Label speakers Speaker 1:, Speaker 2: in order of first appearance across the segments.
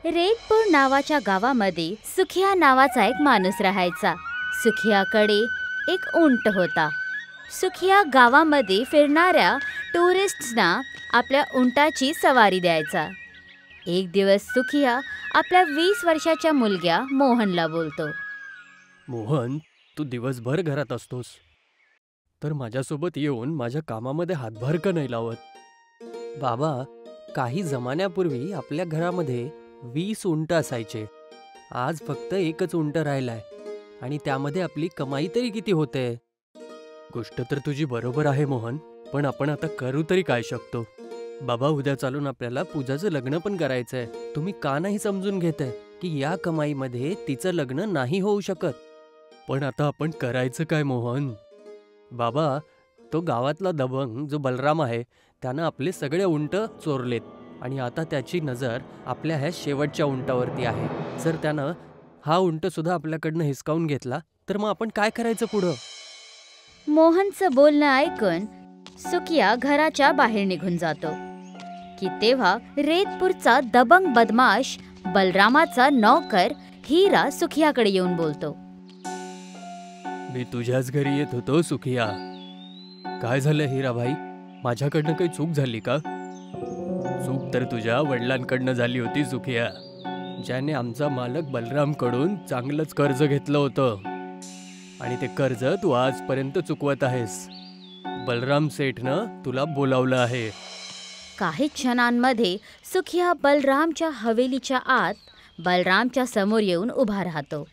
Speaker 1: रेतपूर नावाच्या गावामध्ये सुखिया नावाचा एक माणूस राहायचा. सुखियाकडे एक उंट होता. सुखिया गावामध्ये फिरणाऱ्या टुरिस्ट्सना आपल्या उंटाची सवारी द्यायचा. एक दिवस सुखिया आपल्या 20 वर्षाच्या मुलग्या मोहनला बोलतो.
Speaker 2: मोहन, तू दिवसभर घरात असतोस, तर माझ्यासोबत येऊन माझ्या कामामध्ये हातभार का नाही लावत? बाबा, काही जमान्यापूर्वी आपल्या घरामध्ये 20 उंट असायचे. आज फक्त एकच उंट राहिलाय आणि त्यामध्ये आपली कमाई तरी किती होते? गोष्ट तर तुझी बरोबर आहे मोहन, पण आपण आता करू तरी काय शकतो? बाबा, उद्या चालून आपल्याला पूजाचं लग्न पण करायचंय. तुम्ही का नाही समजून घेताय की या कमाईमध्ये तिचं लग्न नाही होऊ शकत? पण आता आपण करायचं काय मोहन? बाबा, तो गावातला दबंग जो बलराम आहे त्यानं आपले सगळे उंट चोरलेत आणि आता त्याची नजर आपल्या ह्या शेवटच्या उंटावरती आहे. जर त्यानं हा उंट सुद्धा आपल्याकडनं हिसकावून घेतला तर मग आपण काय करायचं पुढं?
Speaker 1: मोहनचं बोलणं ऐकून सुखिया घराच्या बाहेर निघून जातो की तेव्हा रेतपूरचा दबंग बदमाश बलरामाचा नौकर हिरा सुखियाकडे येऊन बोलतो.
Speaker 2: मी तुझ्याच घरी येत होतो सुखिया. काय झालं हिरा भाई? माझ्याकडनं काही चूक झाली का? चूक तर तुझ्या वडिलांकडनं झाली होती सुखिया, ज्याने आमचा मालक बलरामकडून चांगलंच कर्ज घेतलं होतं आणि ते कर्ज तू आजपर्यंत चुकवत आहेस. बलराम सेठनं तुला बोलावलं आहे.
Speaker 1: काही क्षणांमध्ये सुखिया बलरामच्या हवेलीच्या आत बलरामच्या समोर येऊन उभा राहतो.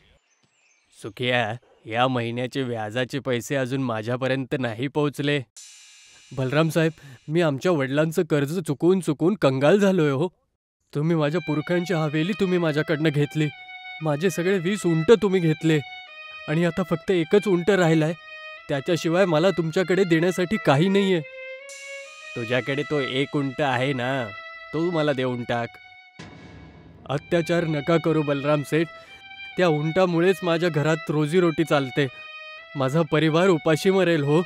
Speaker 2: सुखिया, या महिन्याचे व्याजाचे पैसे अजून माझ्यापर्यंत नाही पोहोचले. बलराम साहेब, मी आमच्या वडिलांचं कर्ज चुकून चुकून कंगाल झालोय हो. तुम्ही माझ्या पुरखांची हवेली तुम्ही माझ्याकडनं घेतली, माझे सगळे 20 उंट तुम्ही घेतले आणि आता फक्त एकच उंट राहिलाय. त्याच्याशिवाय मला तुमच्याकडे देण्यासाठी काही नाहीये. तुझ्याकडे तो एक उंट आहे ना, तो मला देऊन टाक. अत्याचार नका करू बलराम सेठ. त्या उंटामुळेच माझ्या घरात रोजीरोटी चालते. माझा परिवार उपाशी मरेल हो.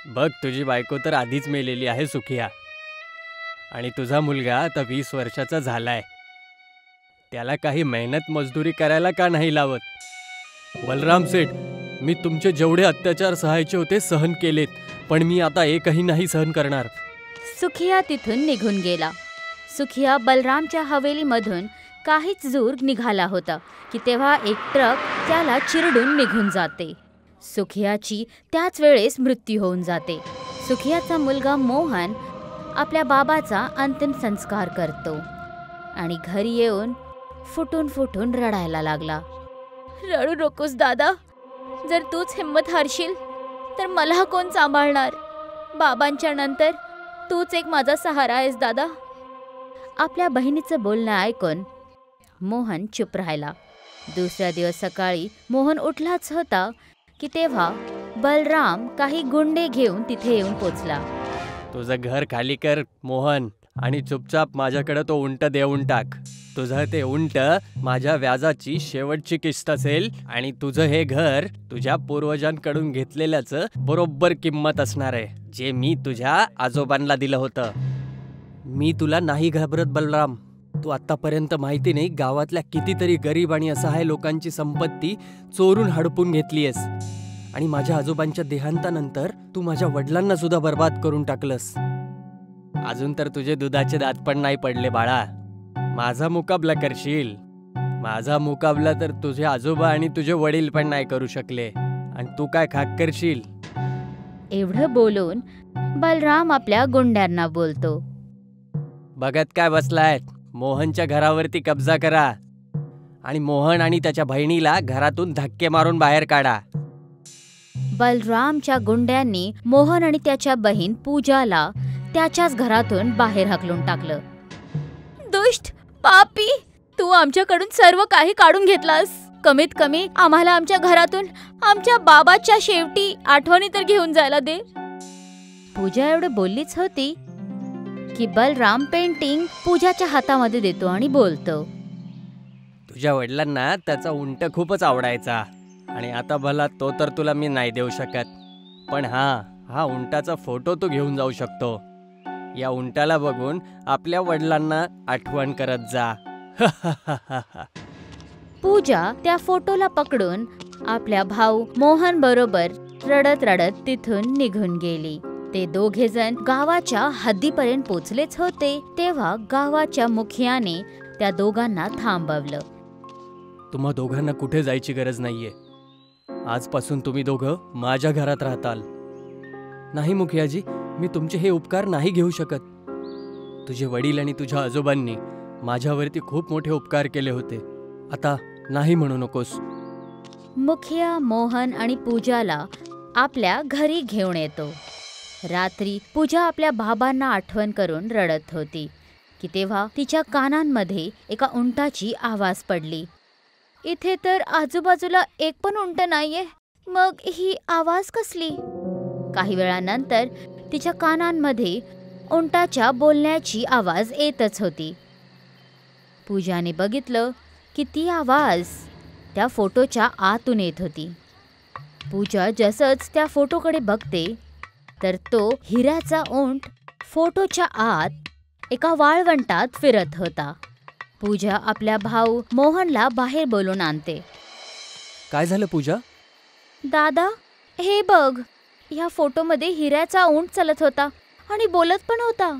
Speaker 2: बघ, तुझी बायको तर आधीच मेलेली आहे सुखिया, आणि तुझा मुलगा आता 20 वर्षाचा झालाय. त्याला काही मेहनत मजदुरी करायला का नाही लावत? बलराम सेठ, मी तुमचे जेवढे अत्याचार सहायचे होते सहन केलेत, पण मी आता एकही नाही सहन करणार.
Speaker 1: सुखिया तिथून निघून गेला. सुखिया बलरामच्या हवेलीमधून काहीच दूर निघाला होता की तेव्हा एक ट्रक त्याला चिरडून निघून जाते. सुखियाची त्याच वेळेस मृत्यू होऊन जाते. सुखियाचा मुलगा मोहन आपल्या बाबाचा अंतिम संस्कार करतो आणि घरी येऊन फुटून फुटून रडायला लागला. रडू नकोस दादा, जर तूच हिंमत हारशील तर मला कोण सांभाळणार? बाबांच्या नंतर तूच एक माझा सहारा आहेस दादा. आपल्या बहिणीचं बोलणं ऐकून मोहन चुप राहिला. दुसऱ्या दिवस सकाळी मोहन उठलाच होता की तेव्हा बलराम काही गुंडे घेऊन तिथे येऊन पोचला.
Speaker 2: तुझं घर खाली कर मोहन, आणि चुपचाप माझ्याकडे तो उंट देऊन टाक. तुझं ते उंट माझ्या व्याजाची शेवटची किस्त असेल आणि तुझं हे घर तुझ्या पूर्वजांकडून घेतलेल्याचं बरोबर किंमत असणार आहे, जे मी तुझ्या आजोबांना दिलं होतं. मी तुला नाही घाबरत बलराम. तू आतापर्यंत माहिती नाही गावातल्या कितीतरी गरीब आणि असहाय लोकांची संपत्ती चोरून हडपून घेतलीयस, आणि माझ्या आजोबांच्या देहांतानंतर तू माझ्या वडिलांना सुद्धा बर्बाद करून टाकलंस. अजून तर तुझे दुधाचे दात पण नाही पडले बाळा. माझा मुकाबला करशील? माझा मुकाबला तर तुझे आजोबा आणि तुझे वडील पण नाही करू शकले, आणि तू काय खाक करशील?
Speaker 1: एवढं बोलून बलराम आपल्या गुंड्यांना बोलतो.
Speaker 2: बघत काय बसलायत? मोहनच्या घरावरती कब्जा करा आणि मोहन आणि त्याच्या बहिणीला घरातून धक्के मारून बाहेर काढा.
Speaker 1: बलरामच्या गुंड्यांनी मोहन आणि त्याच्या बहीण पूजाला त्याच्याच घरातून बाहेर हकलून टाकलं. दुष्ट, पापी, तू आमच्याकडून सर्व काही काढून घेतलास. कमीत कमी आम्हाला आमच्या घरातून आमच्या बाबाच्या शेवटी आठवणी तर घेऊन जायला दे. पूजा एवढं बोललीच होती की बलराम पेंटिंग पूजाच्या हातामध्ये देतो आणि बोलतो.
Speaker 2: तुझ्या वडिलांना त्याचा उंट खूपच आवडायचा, आणि आता भला तो तर तुला मी नाही देऊ शकत, पण हा उंटाचा फोटो तू घेऊन जाऊ शकतो. या उंटाला बघून आपल्या वडिलांना आठवण करत जा.
Speaker 1: पूजा त्या फोटोला पकडून आपल्या भाऊ मोहन बरोबर रडत रडत तिथून निघून गेली. ते दोघे जण गावाच्या हद्दीपर्यंत पोचलेच होते तेव्हा गावाच्या मुखियाने त्या दोघांना थांबवलं.
Speaker 2: तुम्हा दोघांना कुठे जायची गरज नाहीये. आजपासून तुम्ही दोघं माझ्या घरात राहताल. नाही मुखियाजी, मी तुमचे हे उपकार नाही घेऊ शकत. तुझे वडील आणि तुझ्या आजोबांनी माझ्यावरती खूप मोठे उपकार केले होते. आता नाही म्हणू नकोस.
Speaker 1: मुखिया मोहन आणि पूजाला आपल्या घरी घेऊन येतो. रात्री पूजा आपल्या बाबांना आठवण करून रडत होती की तेव्हा तिच्या कानांमध्ये एका उंटाची आवाज पडली. इथे तर आजूबाजूला एक पण उंट नाहीये, मग ही आवाज कसली? काही वेळानंतर तिच्या कानांमध्ये उंटाच्या बोलण्याची आवाज येतच होती. पूजाने बघितलं की ती आवाज त्या फोटोच्या आतून येत होती. पूजा जसंच त्या फोटोकडे बघते तर तो हिऱ्याचा उंट फोटोच्या आत एका वाळवंटात फिरत होता. पूजा आपल्या भाऊ मोहनला बाहेर बोलून आणते.
Speaker 2: काय झालं पूजा?
Speaker 1: दादा, हे बघ, ह्या फोटोमध्ये हिऱ्याचा उंट चालत होता आणि बोलत पण होता.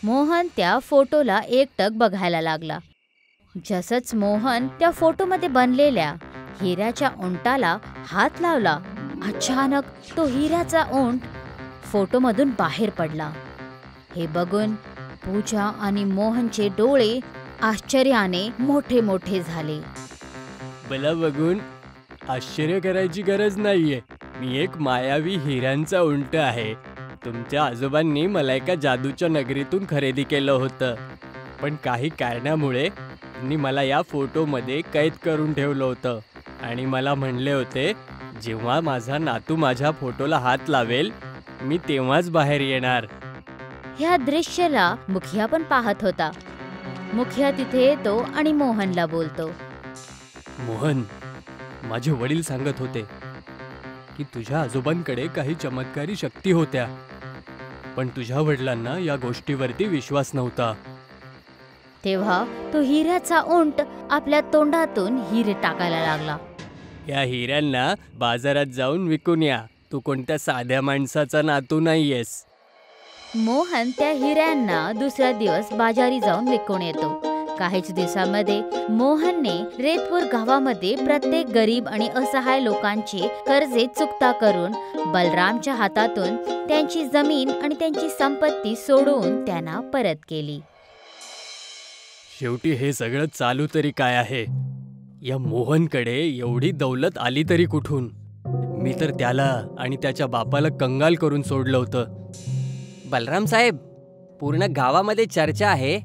Speaker 1: मोहन त्या फोटोला एकटक बघायला लागला. जसंच मोहन त्या फोटोमध्ये बनलेल्या हिऱ्याच्या उंटाला हात लावला, अचानक तो हिऱ्याचा उंट फोटोमधून बाहेर पडला. हे बघून पूजा आणि मोहनचे डोळे आश्चर्याने मोठे मोठे झाले.
Speaker 2: मला बघून आश्चर्य करायची गरज नाहीये. मी एक मायावी हिऱ्यांचा उंट आहे. तुमच्या आजोबांनी मला एका जादूच्या नगरीतून खरेदी केलं होतं, पण काही कारणामुळे त्यांनी मला या फोटोमध्ये कैद करून ठेवलं होतं आणि मला म्हणले होते, जेव्हा माझा नातू माझ्या फोटोला हात लावेल मी तेव्हाच बाहेर येणार.
Speaker 1: ह्या दृश्याला मुखिया पण पाहत होता. मुखिया तिथे येतो आणि मोहनला बोलतो.
Speaker 2: मोहन, माझे वडील सांगत होते की तुझ्या आजोबांकडे काही चमत्कारी शक्ती होत्या, पण तुझ्या वडिलांना या गोष्टीवरती विश्वास नव्हता.
Speaker 1: तेव्हा तो हिऱ्याचा उंट आपल्या तोंडातून हिरे टाकायला लागला.
Speaker 2: या हिऱ्यांना बाजारात जाऊन विकून या. तू कोणत्या साध्या माणसाचा नातू नाहीयेस.
Speaker 1: मोहन त्या हिऱ्यांना दुसऱ्या दिवस बाजारी जाऊन विकून येतो. काहीच दिवसांमध्ये मोहनने रेतपूर गावामध्ये प्रत्येक गरीब आणि असहाय लोकांची कर्जे चुकता करून बलरामच्या हातातून त्यांची जमीन आणि त्यांची संपत्ती सोडवून त्यांना परत केली.
Speaker 2: शेवटी हे सगळं चालू तरी काय आहे? या मोहनकडे एवढी दौलत आली तरी कुठून? मी तर त्याला आणि त्याच्या बापाला कंगाल करून सोडलं होतं. बलराम साहेब, पूर्ण गावामध्ये चर्चा आहे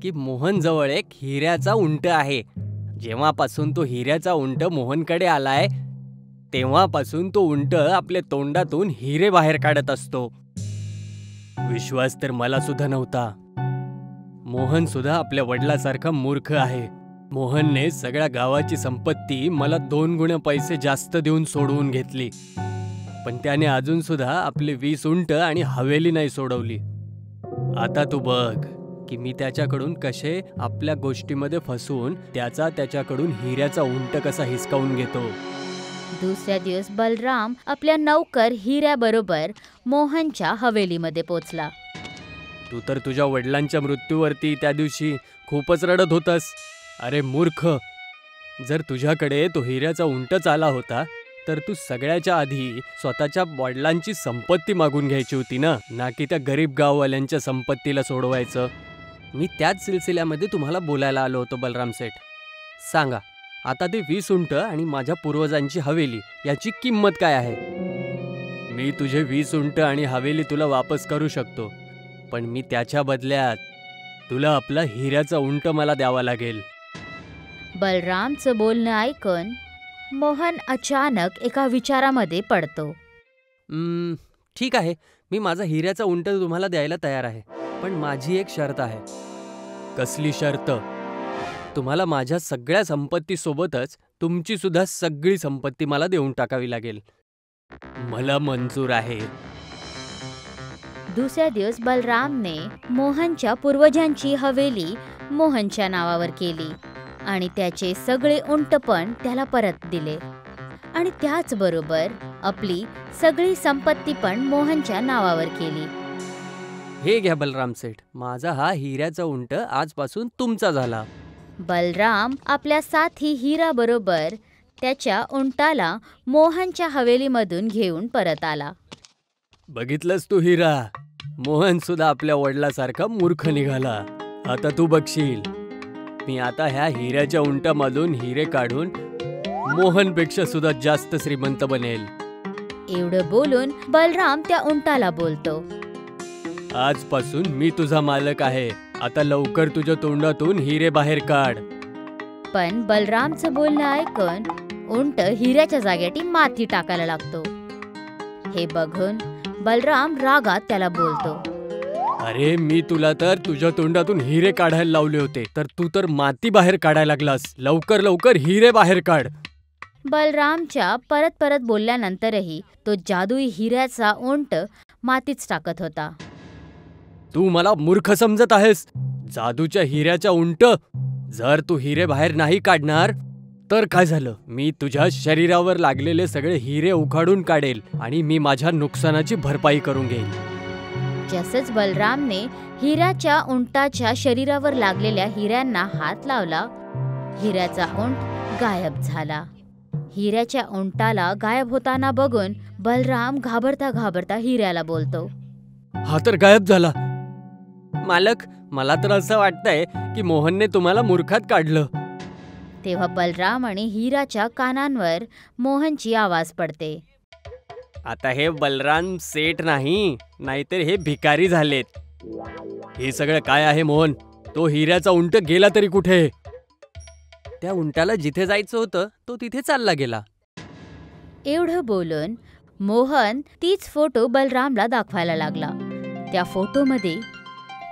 Speaker 2: की मोहन जवळ एक हिऱ्याचा उंट आहे. जेव्हापासून तो हिऱ्याचा उंट मोहनकडे आलाय तेव्हापासून तो उंट आपल्या तोंडातून हिरे बाहेर काढत असतो. विश्वास तर मला सुद्धा नव्हता. मोहन सुद्धा आपल्या वडिलांसारखा मूर्ख आहे. मोहनने सगळ्या गावाची संपत्ती मला 2 गुणे पैसे जास्त देऊन सोडवून घेतली, पण त्याने अजून सुद्धा आपले 20 उंट आणि हवेली नाही सोडवली. आता तू बघ की मी त्याच्याकडून कसे आपल्या गोष्टीमध्ये फसवून त्याच्याकडून हिऱ्याचा उंट कसा हिसकावून घेतो.
Speaker 1: दुसऱ्या दिवस बलराम आपल्या नौकर हिऱ्याबरोबर मोहनच्या हवेलीमध्ये पोचला.
Speaker 2: तू तर तुझ्या वडिलांच्या मृत्यूवरती त्या दिवशी खूपच रडत होतास. अरे मूर्ख, जर तुझ्याकडे तो हिऱ्याचा उंटच आला होता तर तू सगळ्याच्या आधी स्वतःच्या वडिलांची संपत्ती मागून घ्यायची होती ना की त्या गरीब गाववाल्यांच्या संपत्तीला सोडवायचं. मी त्याच सिलसिल्यामध्ये तुम्हाला बोलायला आलो होतो बलराम सेठ. सांगा आता ते 20 उंट आणि माझ्या पूर्वजांची हवेली याची किंमत काय आहे? मी तुझे 20 उंट आणि हवेली तुला वापस करू शकतो, पण मी त्याच्या बदल्यात तुला आपला हिऱ्याचा उंट मला द्यावा लागेल.
Speaker 1: बलरामचं बोलणं ऐकून मोहन अचानक एका विचारामध्ये पडतो.
Speaker 2: ठीक आहे, मी माझा हिऱ्याचा उंट तुम्हाला द्यायला तयार आहे, पण माझी एक शर्त आहे. कसली शर्त? तुम्हाला माझ्या सगळ्या संपत्तीसोबतच तुमची सुद्धा सगळी संपत्ती मला देऊन टाकावी लागेल. मला मंजूर आहे.
Speaker 1: दुसऱ्या दिवस बलरामने मोहनच्या पूर्वजांची हवेली मोहनच्या नावावर केली आणि त्याचे सगळे उंट पण त्याला परत दिले आणि त्याचबरोबर आपली सगळी संपत्ती पण मोहनच्या नावावर केली.
Speaker 2: हे घ्या बलराम सेठ, माझा हा हिऱ्याचा उंट आजपासून तुमचा झाला.
Speaker 1: बलराम आपल्या साथी हिरा बरोबर त्याच्या उंटाला मोहनच्या हवेलीमधून घेऊन परत आला.
Speaker 2: बघितलंस तू हिरा, मोहन सुद्धा आपल्या वडिलासारखा मूर्ख निघाला. आता तू बघशील, मी आता ह्या हिऱ्याच्या उंटामधून हिरे काढून मोहनपेक्षा सुद्धा जास्त श्रीमंत बनेल.
Speaker 1: एवढं बोलून बलराम त्या उंटाला बोलतो,
Speaker 2: आजपासून मी तुझा मालक आहे. आता लवकर तुझ्या तोंडातून हिरे बाहेर काढ.
Speaker 1: पण बलरामचं बोलणं ऐकून उंट हिऱ्याच्या जागेटी माती टाकायला लागतो. हे बघून बलराम रागात त्याला बोलतो,
Speaker 2: अरे मी तुला तर तुझ्या तोंडातून हिरे काढायला लावले होते, तर तू तर माती बाहेर काढायला लागलास. लवकर लवकर हिरे बाहेर काढ.
Speaker 1: बलरामच्या परत परत बोलल्यानंतरही तो जादुई हिऱ्याचा उंट मातीच टाकत होता.
Speaker 2: तू मला मूर्ख समजत आहेस? जादूच्या हिऱ्याचा उंट, जर तू हिरे बाहेर नाही काढणार तर काय झालं? मी तुझ्या शरीरावर लागलेले सगळे हिरे उखाडून काढेल आणि मी माझ्या नुकसानाची भरपाई करून घेईन.
Speaker 1: जसंच बलरामने हिऱ्याच्या उंटाच्या शरीरावर लागलेल्या हिऱ्यांना हात लावला, हिऱ्याचा उंट गायब झाला. हिऱ्याच्या उंटाला गायब होताना बघून बलराम घाबरता घाबरता हिऱ्याला बोलतो,
Speaker 2: हा तर गायब झाला. मालक, मला तर असं वाटतंय की मोहनने तुम्हाला मूर्खात काढलं.
Speaker 1: तेव्हा बलराम आणि हिराच्या कानांवर मोहनची आवाज पडते,
Speaker 2: आता हे बलराम सेठ नाही, नाहीतर हे भिकारी झालेत. हे सगळं काय आहे मोहन? तो हिऱ्याचा उंट गेला तरी कुठे? त्या उंटाला जिथे जायचं होतं तो तिथे चालला गेला.
Speaker 1: एवढं बोलून मोहन तीच फोटो बलरामला दाखवायला लागला. त्या फोटोमध्ये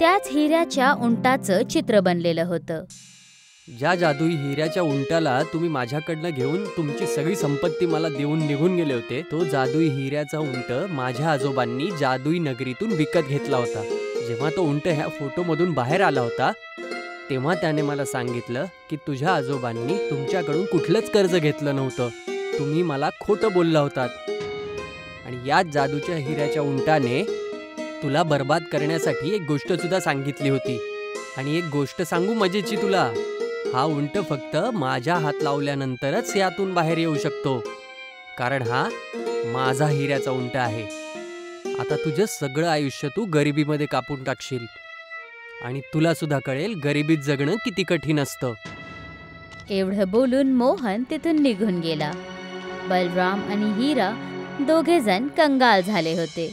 Speaker 1: त्याच हिऱ्याच्या उंटाचं चित्र बनलेलं होतं.
Speaker 2: ज्या जादुई हिऱ्याच्या उंटाला तुम्ही माझ्याकडनं घेऊन तुमची सगळी संपत्ती मला देऊन निघून गेले होते, तो जादुई हिऱ्याचा उंट माझ्या आजोबांनी जादुई नगरीतून विकत घेतला होता. जेव्हा तो उंट ह्या फोटोमधून बाहेर आला होता तेव्हा त्याने मला सांगितलं की तुझ्या आजोबांनी तुमच्याकडून कुठलंच कर्ज घेतलं नव्हतं, तुम्ही मला खोटं बोलला होतात. आणि याच जादूच्या हिऱ्याच्या उंटाने तुला बर्बाद करण्यासाठी एक गोष्ट सुद्धा सांगितली होती. आणि एक गोष्ट सांगू मजेची तुला, हा उंट फक्त माझ्या हात लावल्यानंतरच यातून बाहेर येऊ शकतो, कारण हा माझा हिऱ्याचा उंट आहे. आता तुझं सगळं आयुष्य तू गरिबीमध्ये कापून टाकशील आणि तुला सुद्धा कळेल गरिबीत जगणं किती कठीण असतं.
Speaker 1: एवढं बोलून मोहन तिथून निघून गेला. बलराम आणि हिरा दोघेजण कंगाल झाले होते.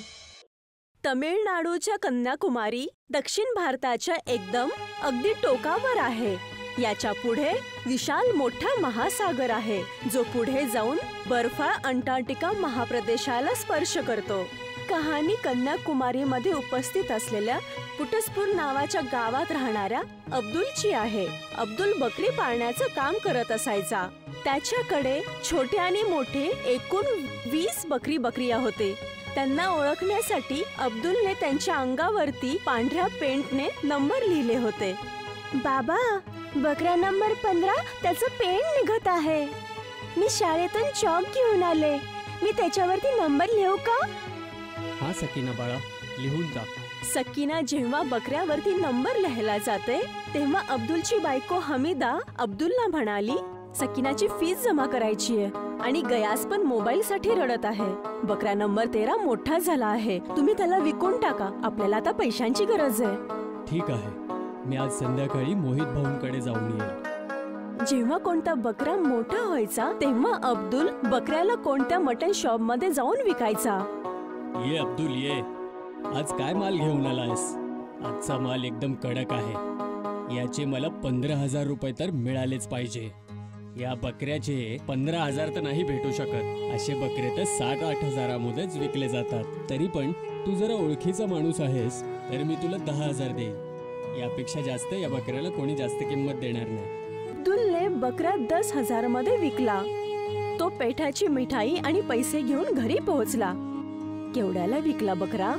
Speaker 3: तमिळनाडूच्या कन्याकुमारी दक्षिण भारताच्या एकदम अगदी टोकावर आहे. याच्या पुढे विशाल मोठा महासागर आहे, जो पुढे जाऊन बर्फाळ अंटार्क्टिका महाप्रदेशाला स्पर्श करतो. कहाणी कन्याकुमारीमध्ये उपस्थित असलेल्या पुटस्पूर नावाच्या गावात राहणाऱ्या अब्दुलची आहे. अब्दुल बकरी पाळण्याचं काम करत असायचा. त्याच्याकडे छोटे आणि मोठे एकूण 20 बकरिया होते. त्यांना ओळखण्यासाठी अब्दुलने त्यांच्या अंगावरती पांढऱ्या पेंटने नंबर लिहिले होते. बाबा, बकरा नंबर 15 त्याचं पेंट निघत आहे. मी शाळेतून चॉक घेऊन आले. मी त्याच्यावरती नंबर लिहू का?
Speaker 2: हा सकीना बाळा, लिहून जा.
Speaker 3: सकीना जेव्हा बकऱ्यावरती नंबर लिहायला जाते तेव्हा अब्दुलची बायको हमीदा अब्दुलला म्हणाली, सकीनाची फीस जमा करायची आहे आणि गयास पण मोबाईल साठी रडत आहे. बकरा नंबर 13 मोठा झाला आहे, तुम्ही त्याला विकून टाका, आपल्याला आता पैशांची गरज आहे.
Speaker 2: ठीक आहे, मी आज संध्याकाळी मोहित भाऊंकडे जाऊन येईल.
Speaker 3: जेव्हा कोणता बकरा मोठा व्हायचा तेव्हा अब्दुल बकऱ्याला कोणत्या मटन शॉप मध्ये जाऊन विकायचा.
Speaker 2: ये अब्दुल ये, आज काय माल घेऊन आलायस? आजचा माल एकदम कडक आहे. याचे मला 15,000 रुपये तर मिळालेच पाहिजे. या बकऱ्याचे 15,000 तर नाही भेटू शकत. असे बकरे तर 7-8 हजारामध्येच विकले जातात. तरी पण तू जरा ओळखीचा माणूस आहेस तर मी तुला 10,000 देईन. यापेक्षा जास्त या बकऱ्याला कोणी जास्त किंमत देणार नाही.
Speaker 3: अब्दुलने बकरा 10,000 मध्ये विकला. तो पेठाची मिठाई आणि पैसे घेऊन घरी पोहोचला. केवढ्याला विकला बकरा?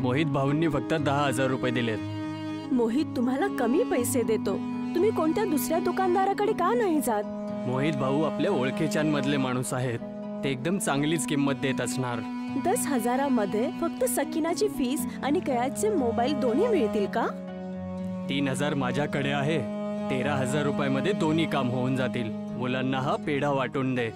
Speaker 2: मोहित भाऊंनी फक्त 10,000 रुपये दिलेत.
Speaker 3: मोहित तुम्हाला कमी पैसे देतो, तुम्ही कोणत्या दुसऱ्या दुकानदाराकडे का नाही जात?
Speaker 2: मोहित भाऊ आपल्या ओळखीच्यांमधले माणूस आहेत, ते एकदम चांगलीच किंमत देत असणार.
Speaker 3: 10,000 मध्ये फक्त सकीनाची फीस आणि कयाचे मोबाईल दोन्ही मिळतील का?
Speaker 2: 3,000 माझ्याकडे आहे. 13,000 रुपयामध्ये दोन्ही काम होऊन जातील. मुलांना हा पेढा वाटून दे.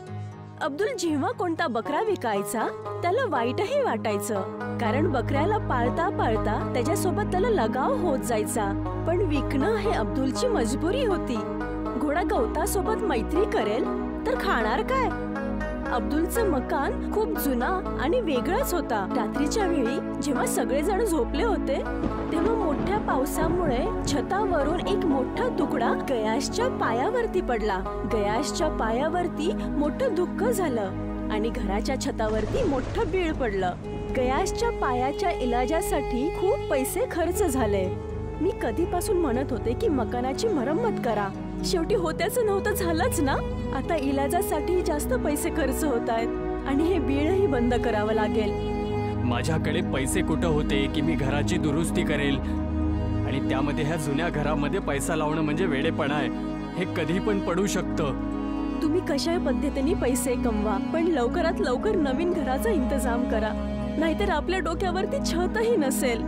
Speaker 3: अब्दुल जेव्हा कोणता बकरा विकायचा त्याला वाईटही वाटायचं, कारण बकऱ्याला पाळता पाळता त्याच्यासोबत त्याला लगाव होत जायचा. पण विकणं हे अब्दुलची मजबुरी होती. घोडा गवतासोबत मैत्री करेल तर खाणार काय? अब्दुलचं मकान खूप जुना आणि वेगळाच होता. रात्रीच्या वेळी जेव्हा सगळेजण झोपले होते तेव्हा मोठ्या पावसामुळे छतावरून एक मोठा तुकडा गयाशच्या पायावरती पडला. गयाशच्या पायावरती मोठं दुःख झालं आणि घराच्या छतावरती मोठं बीळ पडलं. गयाशच्या पायाच्या इलाजासाठी खूप पैसे खर्च झाले. मी कधीपासून म्हणत होते की मकानाची मरम्मत करा, शेवटी होत्याचं नव्हतं झालंच ना. आता इलाजासाठी जास्त पैसे खर्च होत आहेत आणि हे बिलही बंद करावं लागेल.
Speaker 2: माझ्याकडे पैसे कुठं होते की मी घराची दुरुस्ती करेल, आणि त्यामध्ये ह्या जुन्या घरामध्ये पैसा लावणं म्हणजे वेडेपणा आहे. हे कधी पण पडू शकतं.
Speaker 3: तुम्ही कशा पद्धतीने पैसे कमवा, पण लवकरात लवकर नवीन घराचा इंतजाम करा, नाहीतर आपल्या डोक्यावरती छतही नसेल.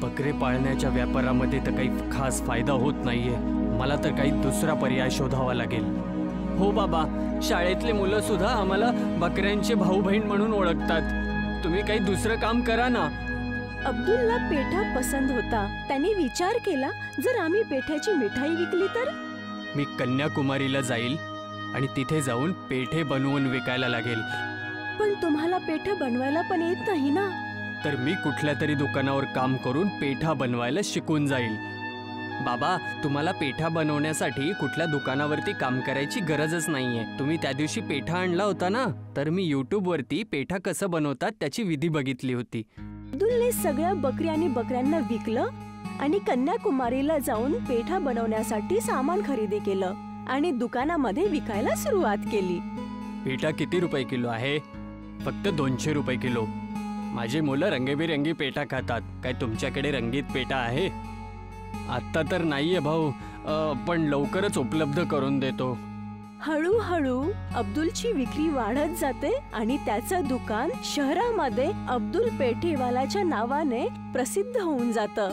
Speaker 2: बकरे पाळण्याच्या व्यापारामध्ये तर काही खास फायदा होत नाहीये. मला तर काही दुसरा पर्याय शोधावा लागेल. हो बाबा, शाळेतले मुलं सुद्धा आम्हाला बकऱ्यांचे भाऊ बहीण म्हणून ओळखतात. तुम्ही काही दुसरं काम करा ना.
Speaker 3: अब्दुलला पेठा पसंत होता. त्यांनी विचार केला, जर आम्ही पेठ्याची मिठाई विकली तर?
Speaker 2: मी कन्याकुमारीला जाईल आणि तिथे जाऊन पेठे बनवून विकायला लागेल.
Speaker 3: पण तुम्हाला पेठे बनवायला पण येत नाही ना.
Speaker 2: तर मी कुठल्या तरी दुकानावर काम करून पेठा बनवायला शिकून जाईल. बाबा, तुम्हाला पेठा बनवण्यासाठी कुठल्या दुकानावरती काम करायची गरजच नाहीये. तुम्ही त्या दिवशी पेठा आणला होता ना, तर मी YouTube वरती पेठा कसं बनवतात त्याची विधी बघितली होती.
Speaker 3: अब्दुलने सगळ्या बकरी आणि बकऱ्यांना विकलं आणि कन्याकुमारीला जाऊन पेठा बनवण्यासाठी सामान खरेदी केलं आणि दुकानामध्ये विकायला सुरुवात केली.
Speaker 2: पेठा किती रुपये किलो आहे? फक्त 200 रुपये किलो. माझी मुलं रंगीबेरंगी पेठा खातात. काय तुमच्याकडे रंगीत पेठा आहे? आत्ता तर नाहीये भाऊ, पण लवकरच उपलब्ध करून देतो.
Speaker 3: हळूहळू अब्दुलची विक्री वाढत जाते आणि त्याचं दुकान शहरामध्ये अब्दुल पेठेवालाच्या नावाने प्रसिद्ध होऊन जातं.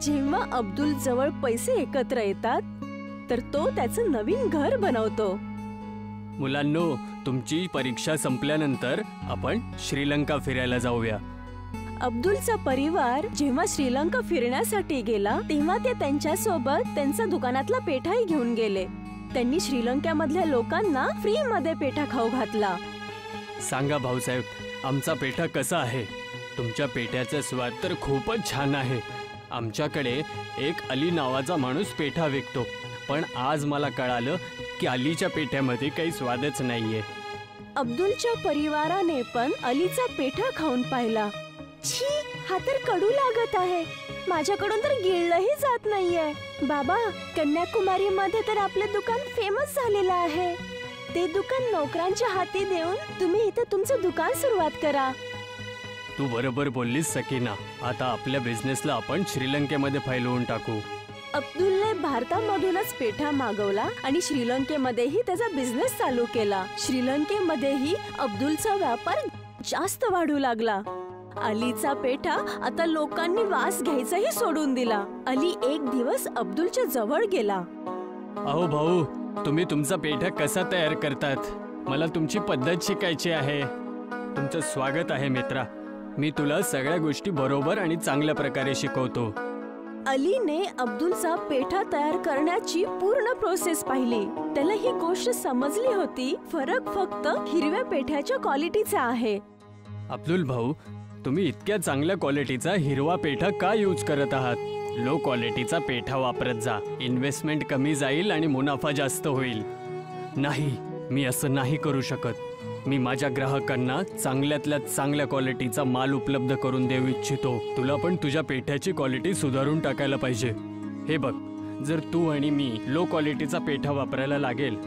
Speaker 3: जेव्हा अब्दुल जवळ पैसे एकत्र येतात तर तो त्याचं नवीन घर बनवतो.
Speaker 2: मुलांनो, तुमची परीक्षा संपल्यानंतर आपण श्रीलंका फिरायला जाऊया.
Speaker 3: अब्दुलचा परिवार जेव्हा श्रीलंका फिरण्यासाठी गेला तेव्हा ते त्यांच्या सोबत त्यांचा दुकानातला पेठाही घेऊन गेले. त्यांनी श्रीलंकेमधल्या लोकांना फ्री मध्ये पेठा खाऊ घातला.
Speaker 2: सांगा भाऊसाहेब, आमचा पेठा कसा आहे? तुमच्या पेठ्याचा स्वाद तर खूपच छान आहे. आमच्याकडे एक अली नावाचा माणूस पेठा विकतो, पण आज मला कळालं की अलीच्या पेठ्यामध्ये काही स्वादच नाहीये.
Speaker 3: अब्दुलच्या परिवाराने पण अलीचा पेठा खाऊन पाहिला. छी, हा तर कडू लागत आहे. माझ्याकडून तर गिळलंही जात नाहीये. बाबा, कन्याकुमारी मध्ये तर आपलं दुकान फेमस झालेलं आहे. ते दुकान नोकरांच्या हाती देऊन तुम्ही इथं तुमचं दुकान सुरुवात करा.
Speaker 2: तू बरोबर बोललीस सकीना. आता आपल्या बिझनेसला आपण श्रीलंकेमध्ये फैलवून टाकू.
Speaker 3: अब्दुलने भारतामधूनच पेठा मागवला आणि श्रीलंकेमध्येही त्याचा बिझनेस चालू केला. श्रीलंकेमध्येही अब्दुलचा व्यापार जास्त वाढू लागला. अलीचा पेठा आता लोकांनी वास घ्यायचाही सोडून दिला. अली एक दिवस अब्दुलच्या जवळ गेला.
Speaker 2: अहो भाऊ, तुम्ही तुमचा पेठा कसा तयार करतात? मला तुमची पद्धत शिकायची आहे. तुमचं स्वागत आहे मित्रा. मी तुला सगळ्या गोष्टी बरोबर आणि चांगल्या प्रकारे शिकवतो.
Speaker 3: अलीने अब्दुलचा पेठा तयार करण्याची पूर्ण प्रोसेस पाहिली. त्याला ही गोष्ट समजली होती, फरक फक्त हिरव्या पेठ्याच्या क्वालिटीचा आहे.
Speaker 2: अब्दुल भाऊ, तुम्ही इतक्या चांगल्या क्वालिटीचा हिरवा पेठा का यूज करत आहात? लो क्वालिटीचा पेठा वापरत जा. इन्व्हेस्टमेंट कमी जाईल आणि मुनाफा जास्त होईल. नाही, मी असं नाही करू शकत. मी माझ्या ग्राहकांना चांगल्यातल्या चांगल्या क्वालिटीचा माल उपलब्ध करून देऊ इच्छितो. तुला पण तुझ्या पेठ्याची क्वालिटी सुधारून टाकायला पाहिजे. हे बघ, जर तू आणि मी लो क्वालिटीचा पेठा वापरायला लागेल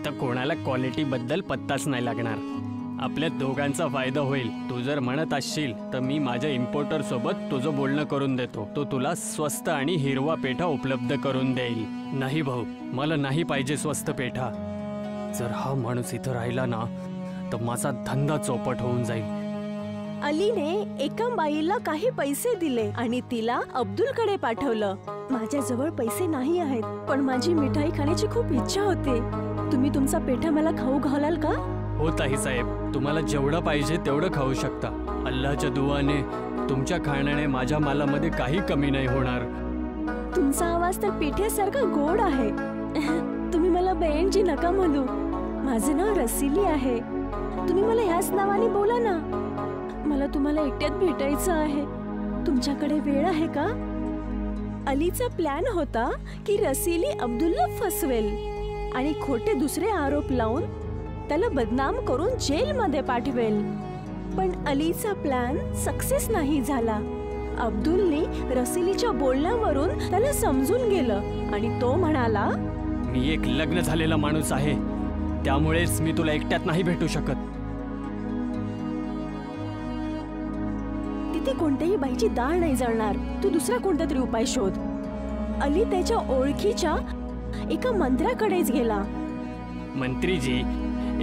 Speaker 2: तर कोणाला क्वालिटी बद्दल पत्ताच नाही लागणार. आपल्या दोघांचा फायदा होईल. तू जर म्हणत असशील तर मी माझ्या इम्पोर्टर सोबत तुझं बोलणं करून देतो. तो तुला स्वस्त आणि हिरवा पेठा उपलब्ध करून देईल. नाही भाऊ, मला नाही पाहिजे स्वस्त पेठा. जर हा माणूस इथं राहिला ना तर माझा धंदा चौपट होऊन जाईल.
Speaker 3: अलीने एका बाईला काही पैसे दिले आणि तिला अब्दुलकडे पाठवलं. माझ्याजवळ पैसे नाही आहेत, पण माझी मिठाई खाण्याची खूप इच्छा होते. तुम्ही तुमचा पेठा मला खाऊ घालाल का?
Speaker 2: हो ताई साहेब, तुम्हाला जेवढं पाहिजे तेवढं खाऊ शकता. अल्लाच्या दुआने तुमच्या खाण्याने माझ्या मालामध्ये काही कमी नाही होणार.
Speaker 3: तुमचा आवाज तर पेठ्यासारखा गोड आहे. तुम्ही मला बहनजी नका म्हणू. माझं नाव रसिली आहे. तुम्ही मला ह्याच नावाने बोला ना. मला तुम्हाला एकट्यात भेटायचं आहे. तुमच्याकडे वेळ आहे का? अलीचा प्लॅन होता की रसिली अब्दुलला फसवेल आणि खोटे दुसरे आरोप लावून त्याला बदनाम करून जेलमध्ये पाठवेल. पण अलीचा प्लॅन सक्सेस नाही झाला. अब्दुलने रसिलीच्या बोलण्यावरून त्याला समजून गेलं आणि तो म्हणाला,
Speaker 2: मी एक लग्न झालेला माणूस आहे, त्यामुळेच मी तुला एकट्यात नाही भेटू शकत.
Speaker 3: तिथे कोणत्याही बाईची डाळ नाही जळणार. तू दुसरा कोणता तरी उपाय शोध. अली त्याच्या ओळखीच्या एका मंत्र्याकडेच गेला.
Speaker 2: मंत्रीजी,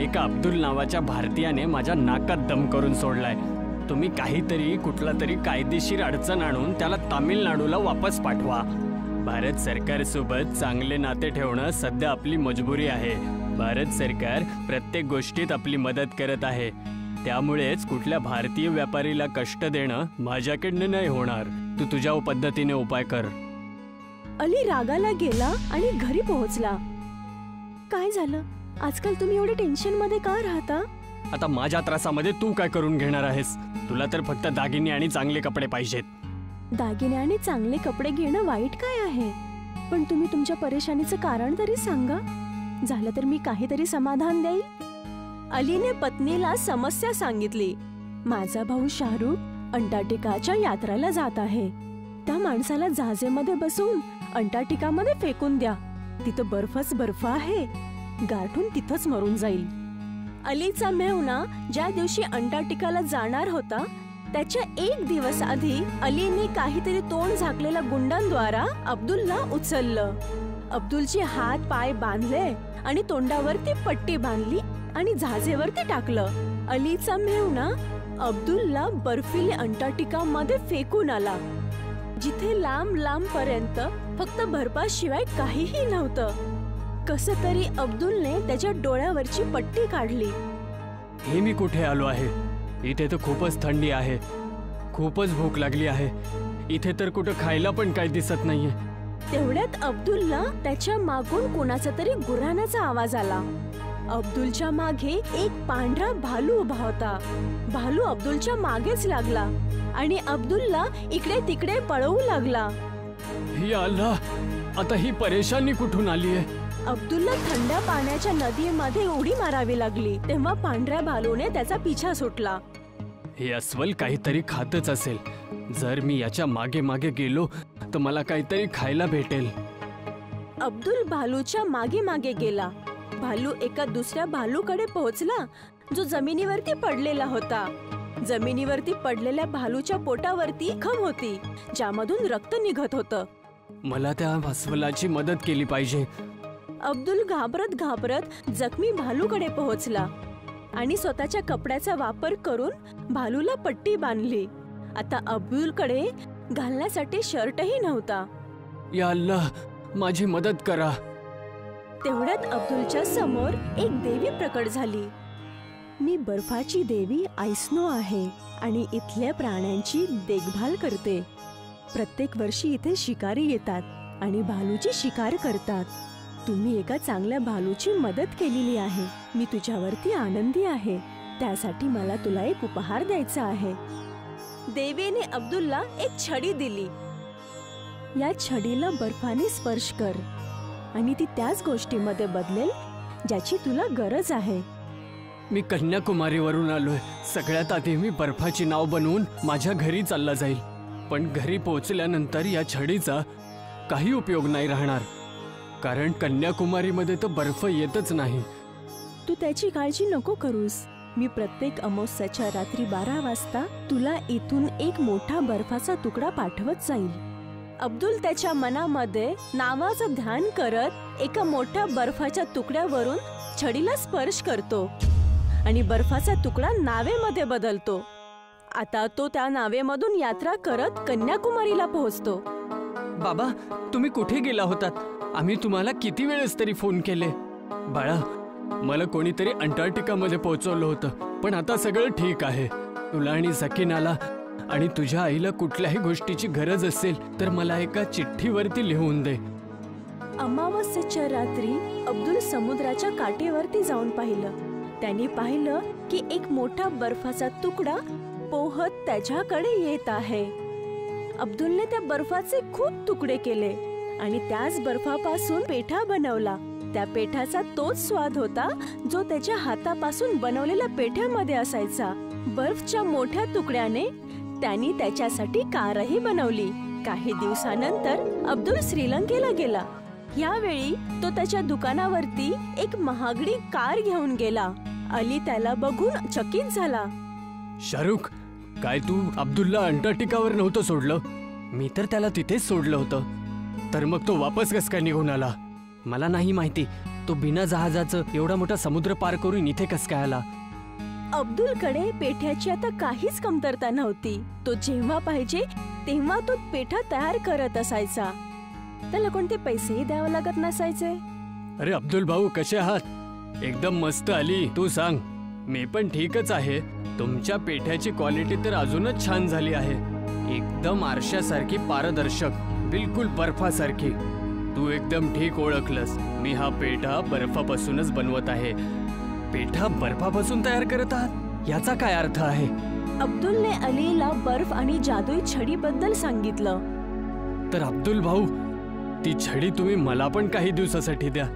Speaker 2: एका अब्दुल नावाच्या भारतीयाने माझ्या नाकात दम करून सोडलाय. तुम्ही काहीतरी कुठला तरी कायदेशीर अडचण आणून त्याला तामिळनाडूला वापस पाठवा. भारत सरकारसोबत चांगले नाते ठेवणं सध्या आपली मजबुरी आहे. भारत सरकार प्रत्येक गोष्टीत आपली मदत करत आहे. त्यामुळेच कुठल्या भारतीय व्यापारीला कष्ट देणं माझ्याकडनं नाही होणार. तू तुझ्या पद्धतीने उपाय कर.
Speaker 3: अली रागाला गेला आणि घरी पोहोचला. काय झालं? आजकाल तुम्ही एवढे टेन्शन मध्ये का राहता?
Speaker 2: आता माझ्या त्रासामध्ये तू काय करून घेणार आहेस? तुला तर फक्त दागिने आणि चांगले कपडे पाहिजेत.
Speaker 3: दागिने आणि चांगले कपडे घेणं वाईट काय आहे? पण तुम्ही तुमच्या परेशानीचं कारण तरी सांगा. झालं तर मी काहीतरी समाधान देईल. अलीने पत्नीला समस्या सांगितली. माझा भाऊ शाहरुख अंटार्क्टिकाच्या यात्रेला जात आहे. त्या माणसाला जहाजेमध्ये बसवून अंटार्क्टिकामध्ये फेकून द्या. तिथं बर्फच बर्फ आहे. गारठून तिथंच मरून जाईल. अलीचा मेहुणा ज्या दिवशी अंटार्क्टिकाला जाणार होता त्याच्या एक दिवस आधी अलीने काहीतरी तोंड झाकलेल्या गुंडांद्वारा अब्दुलला उचललं. अब्दुलचे हात पाय बांधले आणि तोंडावरती पट्टी बांधली आणि जहाजेवरती टाकलं. अलीचा मेहुणा अब्दुलला बर्फिली अंटार्क्टिकामध्ये फेकून आला, जिथे लांब लांब पर्यंत फक्त बर्फाशिवाय काहीही नव्हतं. कसं तरी अब्दुलने त्याच्या डोळ्यावरची पट्टी काढली.
Speaker 2: हे मी कुठे आलो आहे? इथे तर खूपच थंडी आहे, खूपच भूक लागली आहे. इथे तर कुठं खायला पण काही दिसत नाहीये.
Speaker 3: तेवढ्यात अब्दुलला त्याच्या मागून कोणाचा तरी गुऱ्हाणाचा आवाज आला. अब्दुलच्या मागे एक पांढरा भालू उभा होता. भालू अब्दुलच्या मागेच लागला आणि अब्दुलला इकडे तिकडे पळवू लागला.
Speaker 2: ही अल्लाह, आता ही परेशानी कुठून आली आहे?
Speaker 3: अब्दुलला थंड पाण्याच्या नदीमध्ये उडी मारावी लागली. तेव्हा पांढऱ्या भालूने त्याचा पिछा सुटला.
Speaker 2: हे अस्वल काहीतरी खातच असेल. जर मी याच्या मागे मागे गेलो तर मला काहीतरी खायला भेटेल.
Speaker 3: अब्दुल भालूच्या मागे मागे गेला. भालू एका दुसऱ्या भालूकडे पोहोचला जो जमिनीवरती पडलेला होता. जमिनीवरती पडलेल्या भालूच्या पोटावरती जखम होती ज्यामधून रक्त निघत होतं.
Speaker 2: मला त्या अस्वलाची मदत केली पाहिजे.
Speaker 3: अब्दुल घाबरत घाबरत जखमी भालूकडे पोहोचला आणि स्वतःच्या कपड्याचा वापर करून भालूला पट्टी बांधली. आता अब्दुलकडे घालण्यासाठी शर्टही नव्हता.
Speaker 2: या अल्लाह, माझी मदत करा.
Speaker 3: तेवढ्यात अब्दुलच्या समोर एक देवी प्रकट झाली. मी बर्फाची देवी आयस्नो आहे आणि इथल्या प्राण्यांची देखभाल करते. प्रत्येक वर्षी इथे शिकारी येतात आणि भालूची शिकार करतात. तुम्ही एका चांगल्या भालूची मदत केलेली आहे. मी तुझ्यावरती आनंदी आहे. त्यासाठी मला तुला एक उपहार द्यायचा आहे. देवीने अब्दुलला एक छडी दिली. या छडीला बर्फाने स्पर्श कर आणि ती त्याच गोष्टीमध्ये बदलेल ज्याची तुला गरज आहे.
Speaker 2: मी कन्याकुमारीवरून आलोय. सगळ्यात आधी मी बर्फाची नाव बनवून माझ्या घरी चालला जाईल. पण घरी पोहोचल्यानंतर या छडीचा काही उपयोग नाही राहणार, कारण कन्याकुमारीमध्ये तर बर्फ येतच नाही.
Speaker 3: तू त्याची काळजी नको करूस. मी प्रत्येक अमावस्याच्या रात्री 12 वाजता तुला इथून एक मोठा बर्फाचा तुकडा पाठवत जाईल. अब्दुल त्याच्या मनामध्ये नावाचं ध्यान करत एका मोठ्या बर्फाच्या तुकड्यावरून छडीला स्पर्श करतो आणि बर्फाचा तुकडा नावेमध्ये बदलतो. आता तो त्या नावेमधून यात्रा करत कन्याकुमारीला पोहोचतो.
Speaker 2: बाबा, तुम्ही कुठे गेला होतात? आम्ही तुम्हाला किती वेळेस तरी फोन केले. बाळा, मला कोणीतरी अंटार्क्टिकामध्ये पोहोचवलं होतं, पण आता सगळं ठीक आहे. तुला आणि सकीनाला आणि तुझ्या आईला कुठल्याही गोष्टीची गरज असेल तर मला एका चिठ्ठीवरती लिहून दे.
Speaker 3: अमावस्येच्या रात्री अब्दुल समुद्राच्या काठेवरती जाऊन पाहिलं. त्यांनी पाहिलं की एक मोठा बर्फाचा तुकडा पोहत त्याच्याकडे येत आहे. अब्दुलने त्या बर्फाचे खूप तुकडे केले आणि त्याच बर्फापासून पेठा बनवला. त्या पेठाचा तोच स्वाद होता जो त्याच्या हातापासून बनवलेल्या पेठ्यामध्ये असायचा. बर्फच्या मोठ्या तुकड्याने त्यांनी त्याच्यासाठी कारही बनवली. काही दिवसानंतर अब्दुल श्रीलंकेला गेला. यावेळी तो त्याच्या दुकानावरती एक महागडी कार घेऊन गेला. अली त्याला बघून चकित झाला.
Speaker 2: शाहरुख, काय तू अब्दुलला अंटार्क्टिकावर नव्हतं सोडलं? मी तर त्याला तिथेच सोडलं होतं. तर मग तो वापस कस काय निघून आला? मला नाही माहिती. तो बिना जहाजाचं एवढा मोठा समुद्र पार करून इथे कस काय आला?
Speaker 3: अब्दुलकडे पेठ्याची आता काहीच कमतरता नव्हती. तो जेव्हा पाहिजे तेव्हा तो पेठा तयार करत असायचा. त्याला कोणते पैसेही द्यावे लागत नसायचे.
Speaker 2: अरे अब्दुल भाऊ, कसे आहात? एकदम मस्त. अली, तू सांग. मी पण ठीकच आहे. तुमच्या पेठ्याची क्वालिटी तर अजूनच छान झाली आहे. एकदम आरशासारखी पारदर्शक, बिलकुल बर्फासारखी. तू एकदम ठीक ओळखलंस. मी हा पेठा बर्फापासूनच बनवत आहे. पेठा बर्फापासून तयार करत आहात? याचा काय अर्थ आहे?
Speaker 3: अब्दुलने अलीला बर्फ आणि जादुई छडीबद्दल सांगितलं.
Speaker 2: तर अब्दुल भाऊ, ती छडी तुम्ही मला पण काही दिवसासाठी द्या,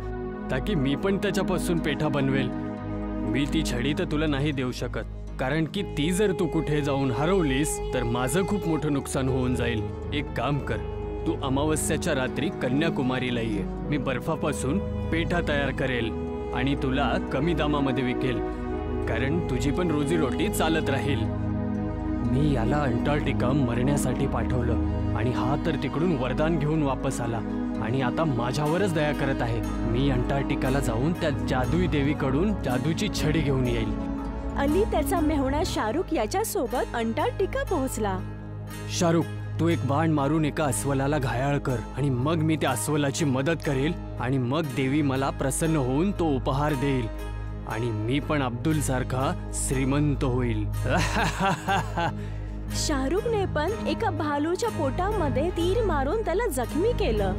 Speaker 2: ताकी मी पण त्याच्यापासून पेठा बनवेल. मी ती छडी तर तुला नाही देऊ शकत, कारण की ती जर तू कुठे जाऊन हरवलीस तर माझं खूप मोठं नुकसान होऊन जाईल. एक काम कर, तू अमावस्याच्या रात्री कन्याकुमारीला ये. मी बर्फापासून पेठा तयार करेल आणि तुला कमी दामामध्ये विकेल, कारण तुझी पण रोजीरोटी चालत राहील. मी याला अंटार्क्टिका मरण्यासाठी पाठवलं आणि हा तर तिकडून वरदान घेऊन वापस आला आणि आता माझ्यावरच दया करत आहे. मी अंटार्क्टिकाला जाऊन त्या जादुई देवीकडून जादूची छडी घेऊन येईल.
Speaker 3: अली त्याचा मेहुणा शाहरुख याच्या सोबत अंटार्क्टिका पोहोचला.
Speaker 2: शाहरुख, तू एक बाण मारून एका अस्वलाला घायाळ कर आणि मग मी त्या अस्वलाची मदत करेल आणि मग देवी मला प्रसन्न होऊन तो उपहार देईल आणि मी पण अब्दुल सारखा श्रीमंत होईल.
Speaker 3: शाहरुखने पण एका भालूच्या पोटामध्ये तीर मारून त्याला जखमी केलं.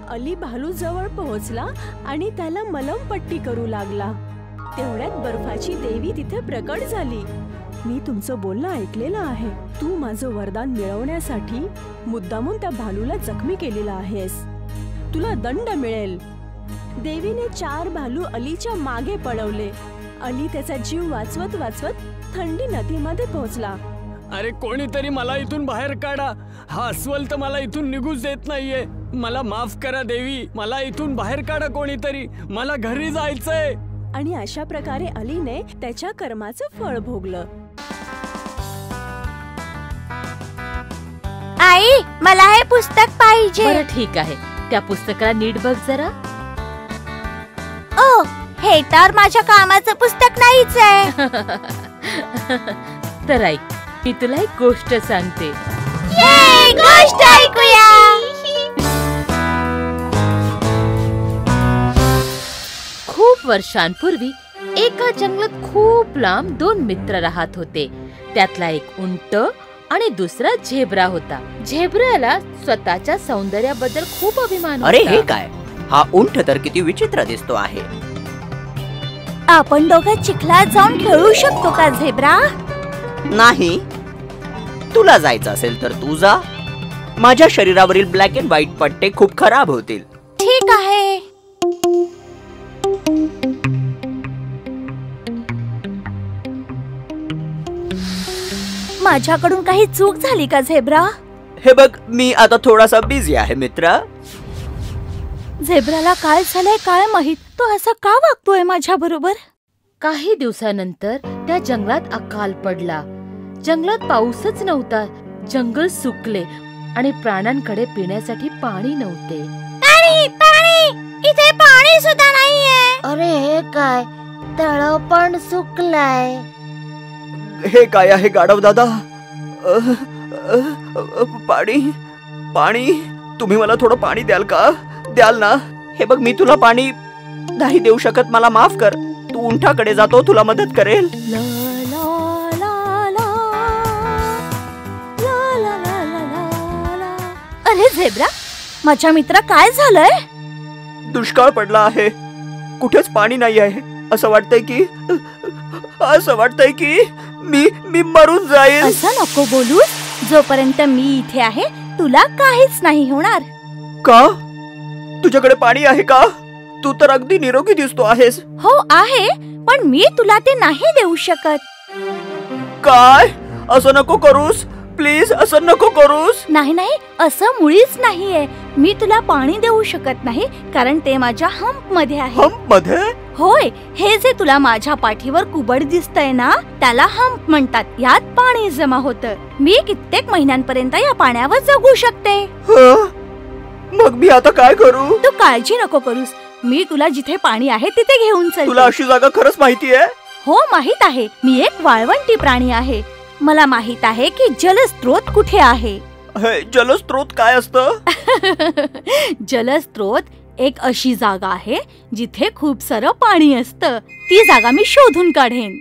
Speaker 3: अली भालू जवळ पोहोचला आणि त्याला मलमपट्टी करू लागला. तेवढ्यात बर्फाची देवी तिथे प्रकट झाली. मी तुमचं बोलणं ऐकलेलं आहे. तू माझं वरदान मिळवण्यासाठी मुद्दामून त्या भालूला जखमी केलेला आहेस. तुला दंड मिळेल. देवीने 4 भालू अलीच्या मागे पळवले. अली त्याचा जीव वाचवत वाचवत थंडी नदीमध्ये पोहोचला.
Speaker 2: अरे कोणीतरी मला इथून बाहेर काढा. हा अस्वल तर मला इथून निघूच देत नाहीये. मला माफ करा देवी, मला इथून बाहेर काढा कोणीतरी. मला घरी जायचंय.
Speaker 3: आणि अशा प्रकारे अलीने त्याच्या कर्माचं फळ भोगलं.
Speaker 1: आई, मला हे पुस्तक पाहिजे. बरं ठीक आहे, त्या पुस्तकाला नीट बघ जरा.
Speaker 4: ओ, हे तर माझ्या कामाचं पुस्तक नाहीच आहे.
Speaker 1: तर ऐक, मी तुला एक गोष्ट सांगते.
Speaker 4: ये, गोष्ट ऐकूया.
Speaker 1: खूप वर्षांपूर्वी एका जंगलात खूप लांब 2 मित्र राहत होते. त्यातला एक उंट आणि दुसरा झेब्रा होता. झेब्राला स्वतःच्या सौंदर्याबद्दल खूप अभिमान होता.
Speaker 5: अरे हे काय, हा उंट तर किती विचित्र दिसतो आहे.
Speaker 4: आपण दोघं चिखलात जाऊन खेळू शकतो का झेब्रा?
Speaker 5: नाही, तुला जायचं असेल तर तू जा. माझ्या शरीरावरील ब्लॅक अँड व्हाईट पट्टे खूप खराब होतील.
Speaker 4: ठीक आहे. माझ्याकडून काही चूक झाली का झेब्रा?
Speaker 5: हे बघ, मी आता थोडासा बिझी आहे मित्रा.
Speaker 4: झेब्राला काय झालंय काय माहित? तो असं का वागतोय माझ्या बरोबर?
Speaker 1: काही दिवसानंतर मोठ्या जंगलात अकाल पडला. जंगलात पाऊसच नव्हता. जंगल सुकले आणि प्राण्यांकडे पिण्यासाठी पाणी नव्हते.
Speaker 4: पाणी पाणी इथे पाणी सुद्धा नाहीये. अरे हे काय, तळ पण सुकलाय.
Speaker 5: हे काय आहे गाढव दादा? पाणी पाणी, तुम्ही मला थोडं पाणी द्याल का? द्याल ना? हे बघ, मी तुला पाणी नाही देऊ शकत, मला माफ कर. तू उंठाकडे जातो, तुला मदत करेल.
Speaker 4: ला ला ला ला ला ला ला ला ला. अरे झेब्रा, माझ्या मित्रा, काय झालंय?
Speaker 5: दुष्काळ पडला आहे, कुठेच पाणी नाही आहे. असं वाटतंय की मी मरून जाईल.
Speaker 4: असं नको बोलूस. जोपर्यंत मी इथे आहे तुला काहीच नाही होणार.
Speaker 5: का? तुझ्याकडे पाणी आहे का? तू तर अगदी निरोगी दिसतो आहेस.
Speaker 4: हो आहे, पण मी तुला ते नाही देऊ शकत.
Speaker 5: काय? असं नको करूस प्लीज, असं नको करूस.
Speaker 4: नाही नाही, असं मुळीच नाहीये. मी तुला पाणी देऊ शकत नाही कारण ते माझ्या हंप मध्ये आहे.
Speaker 5: हंप मध्ये?
Speaker 4: होय, हे जे तुला माझ्या पाठीवर कुबड दिसतंय ना, त्याला हंप म्हणतात. यात पाणी जमा होतं. मी कित्येक महिन्यांपर्यंत या पाण्यावर जगू शकते.
Speaker 5: मग मी आता काय करू?
Speaker 4: तू काळजी नको करूस. मी तुला जिथे पाणी आहे तिथे घेऊन चल.
Speaker 5: तुला अशी जागा खरंच माहिती आहे?
Speaker 4: हो, माहित आहे. मी एक वाळवंटी प्राणी आहे. मला माहित आहे की जलस्रोत कुठे आहे.
Speaker 5: जलस्रोत काय असतं?
Speaker 4: जलस्रोत एक अशी जागा आहे जिथे खूप सारं पाणी असतं. ती जागा मी शोधून काढेन.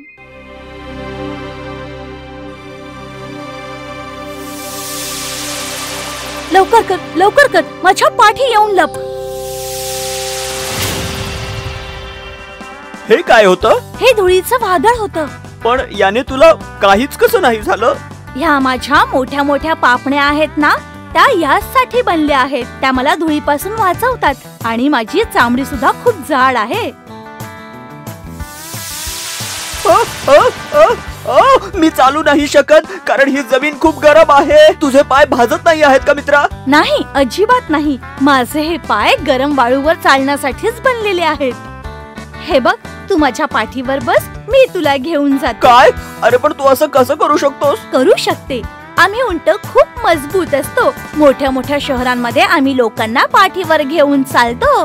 Speaker 4: लवकर कर, माझ्या पाठी येऊन लप.
Speaker 5: हे काय होतं?
Speaker 4: हे धुळीचं वादळ होतं.
Speaker 5: पण याने तुला काहीच कसं नाही झालं?
Speaker 4: ह्या माझ्या मोठ्या मोठ्या पापण्या आहेत ना, त्या यासाठी बनल्या आहेत. त्या मला धुळीपासून वाचवतात आणि माझी चामडी सुद्धा खूप जाड आहे.
Speaker 5: मी चालू नाही शकत कारण ही जमीन खूप गरम आहे. तुझे पाय भाजत नाही आहेत का मित्रा?
Speaker 4: नाही, अजिबात नाही. माझे हे पाय गरम वाळूवर चालण्यासाठीच बनलेले आहेत. हे बघ, तू माझ्या पाठीवर बस, मी तुला घेऊन जातो.
Speaker 5: काय? अरे पण तू असं कसं करू शकतोस?
Speaker 4: करू शकते. आम्ही उंट खूप मजबूत असतो. मोठ्या मोठ्या शहरांमध्ये आम्ही लोकांना पाठीवर घेऊन चालतो.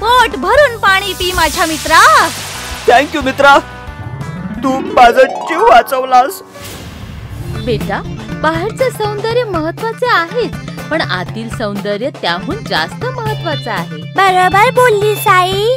Speaker 4: पोट भरून पाणी पी माझ्या मित्रा.
Speaker 5: थँक्यू मित्रा, तू माझा जीव वाचवलास.
Speaker 1: बेटा, बाहेरचे सौंदर्य महत्वाचे आहेच, पण आतील सौंदर्य त्याहून जास्त महत्वाचं आहे.
Speaker 4: बरोबर बोलली साई.